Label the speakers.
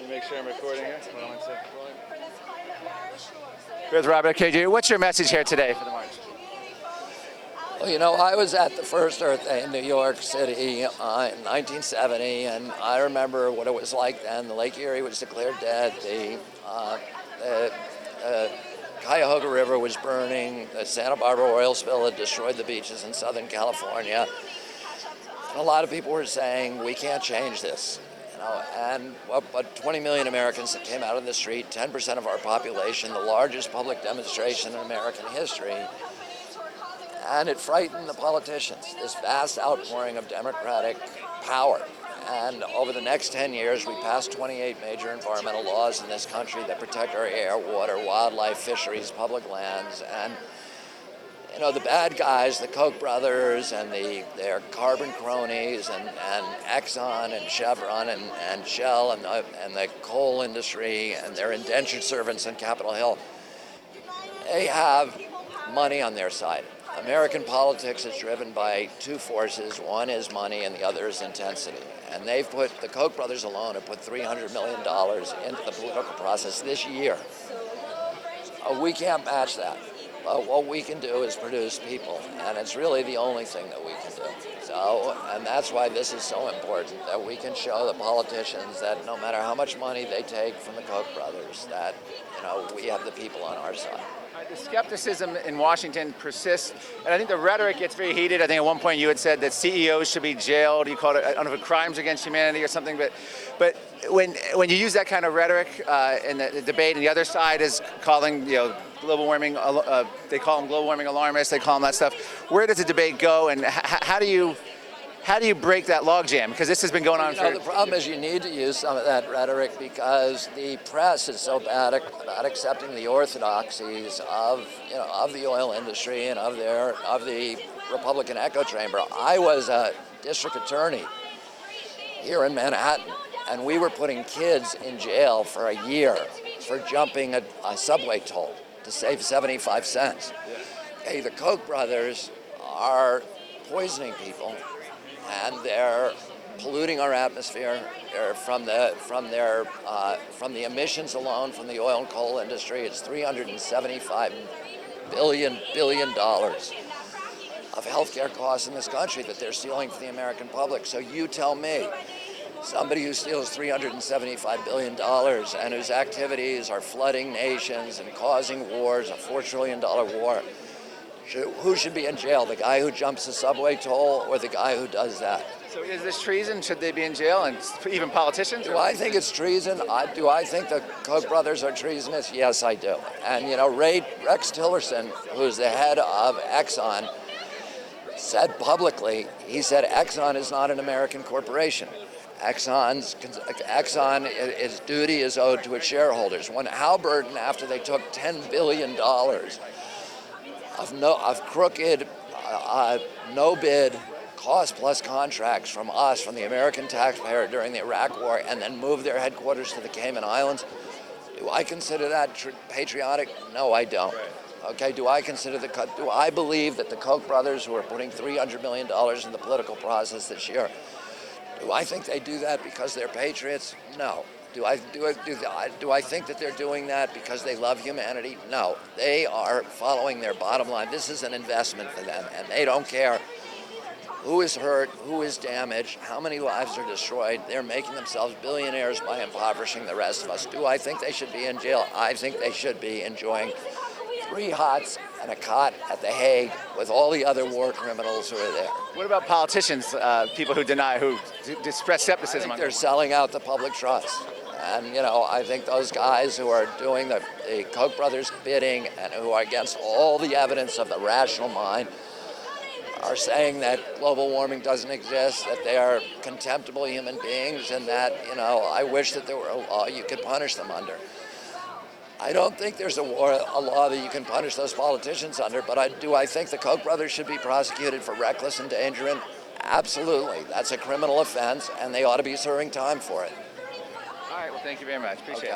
Speaker 1: Make sure I'm recording here. With Robert K. Jr. What's your message here today for the march?
Speaker 2: Well, you know, I was at the first Earth Day in New York City in 1970, and I remember what it was like then. The Lake Erie was declared dead. The Cuyahoga River was burning. The Santa Barbara oil spill had destroyed the beaches in Southern California. And a lot of people were saying, we can't change this. But 20 million Americans that came out on the street, 10% of our population, the largest public demonstration in American history. And it frightened the politicians, this vast outpouring of Democratic power. And over the next 10 years, we passed 28 major environmental laws in this country that protect our air, water, wildlife, fisheries, public lands. And you know, the bad guys, the Koch brothers and their carbon cronies and Exxon and Chevron and Shell and the coal industry and their indentured servants on Capitol Hill, they have money on their side. American politics is driven by two forces. One is money and the other is intensity. And the Koch brothers alone have put $300 million into the political process this year. We can't match that. What we can do is produce people, and it's really the only thing that we can do. So, and that's why this is so important, that we can show the politicians that no matter how much money they take from the Koch brothers, that, you know, we have the people on our side.
Speaker 1: The skepticism in Washington persists, and I think the rhetoric gets very heated. I think at one point you had said that CEOs should be jailed. You called it, I don't know if it crimes against humanity or something, but when you use that kind of rhetoric in the debate, and the other side is calling, you know, global warming, they call them global warming alarmists, they call them that stuff. Where does the debate go, and how do you break that logjam? Because this has been going on for...
Speaker 2: The problem is you need to use some of that rhetoric because the press is so bad about accepting the orthodoxies of the oil industry and of the Republican echo chamber. I was a district attorney here in Manhattan, and we were putting kids in jail for a year for jumping a subway toll to save 75 cents. Okay, the Koch brothers are poisoning people, and they're polluting our atmosphere. From the emissions alone from the oil and coal industry. It's $375 billion of healthcare costs in this country that they're stealing from the American public. So you tell me, somebody who steals $375 billion and whose activities are flooding nations and causing wars, a $4 trillion war, who should be in jail? The guy who jumps the subway toll or the guy who does that?
Speaker 1: So is this treason? Should they be in jail, and even politicians?
Speaker 2: Do I think it's treason? Do I think the Koch brothers are treasonous? Yes, I do. And you know, Rex Tillerson, who's the head of Exxon, said publicly, he said Exxon is not an American corporation. Its duty is owed to its shareholders. When Halliburton, after they took $10 billion of crooked, no-bid, cost-plus contracts from us, from the American taxpayer during the Iraq War, and then moved their headquarters to the Cayman Islands, do I consider that patriotic? No, I don't. Okay, do I believe that the Koch brothers, who are putting $300 million in the political process this year, do I think they do that because they're patriots? No. Do I think that they're doing that because they love humanity? No. They are following their bottom line. This is an investment for them, and they don't care who is hurt, who is damaged, how many lives are destroyed. They're making themselves billionaires by impoverishing the rest of us. Do I think they should be in jail? I think they should be enjoying 3 hots and a cot at The Hague with all the other war criminals who are there.
Speaker 1: What about politicians, people who express skepticism?
Speaker 2: I think they're selling out the public trust. And, you know, I think those guys who are doing the Koch brothers bidding and who are against all the evidence of the rational mind are saying that global warming doesn't exist, that they are contemptible human beings, and that, you know, I wish that there were a law you could punish them under. I don't think there's a law that you can punish those politicians under, but do I think the Koch brothers should be prosecuted for reckless endangerment? Absolutely. That's a criminal offense, and they ought to be serving time for it.
Speaker 1: All right, well, thank you very much. Appreciate it.